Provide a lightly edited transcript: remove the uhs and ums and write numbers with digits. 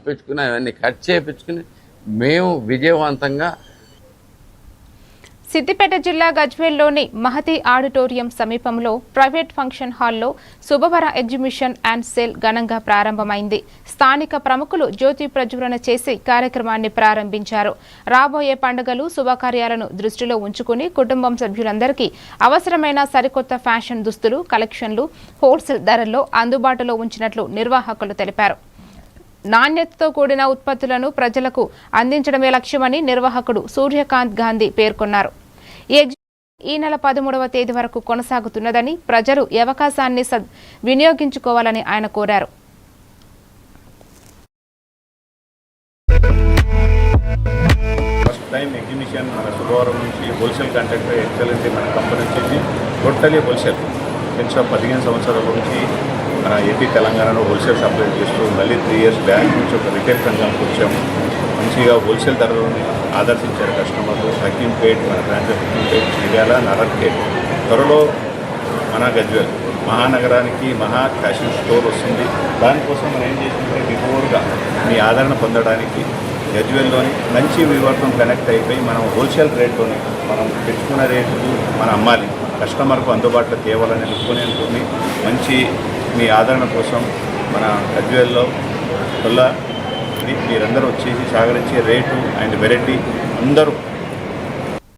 తెప్పించుకుని అవన్నీ కట్ చేయించుకుని మేము విజయవంతంగా సిద్దిపేట జిల్లా గజ్వేల్లోని మహతి ఆడిటోరియం సమీపంలో ప్రైవేట్ ఫంక్షన్ హాల్లో శుభవర ఎగ్జిబిషన్ అండ్ సేల్ ఘనంగా ప్రారంభమైంది. స్థానిక ప్రముఖులు జ్యోతి ప్రజ్వలన చేసి కార్యక్రమాన్ని ప్రారంభించారు. రాబోయే పండుగలు శుభకార్యాలను దృష్టిలో ఉంచుకుని కుటుంబం సభ్యులందరికీ అవసరమైన సరికొత్త ఫ్యాషన్ దుస్తులు కలెక్షన్లు హోల్సేల్ ధరల్లో అందుబాటులో ఉంచినట్లు నిర్వాహకులు తెలిపారు. నాణ్యతతో కూడిన ఉత్పత్తులను ప్రజలకు అందించడమే లక్ష్యమని నిర్వాహకుడు సూర్యకాంత్ గాంధీ పేర్కొన్నారు. ఈ నెల 13వ తేదీ వరకు కొనసాగుతున్నదని ప్రజలు ఈ అవకాశాన్ని వినియోగించుకోవాలని ఆయన కోరారు. ఫస్ట్ టైం ఎగ్జిబిషన్ మన శుభవారం నుంచి హోల్సేల్ కాంట్రాక్ట్ ఎక్సలెంట్ మన కంపెనీ వచ్చేసి టోటలీ హోల్సేల్ కొంచెం 15 సంవత్సరాల నుంచి మన ఏపీ తెలంగాణలో హోల్సేల్ సప్లై చేస్తూ మళ్ళీ 3 ఇయర్స్ బ్యాక్ నుంచి ఒక రిటైల్ రంగానికి వచ్చాము. మంచిగా హోల్సేల్ ధరలను ఆదర్శించారు కస్టమర్లు. హకీంపేట్ మన బ్రాంచ్ హకీంపేట్, చిరియాల, నారాయణఖేడ్, త్వరలో మన గజ్వేల్ మహానగరానికి మహా ఫ్యాషన్ స్టోర్ వస్తుంది. దానికోసం మనం ఏం చేసినట్టే బిఫోర్గా మీ ఆదరణ పొందడానికి గజ్వేల్లోని మంచి వివర్తం కనెక్ట్ అయిపోయి మనం హోల్సేల్ రేట్లోనే మనం తెచ్చుకున్న రేటుకు మనం అమ్మాలి, కస్టమర్కు అందుబాటులో తేవాలని అనుకుని మంచి మీ ఆదరణ కోసం మన గజ్వేల్లో మీరందరూ వచ్చేసి సహకరించే రేటు అండ్ వెరైటీ అందరూ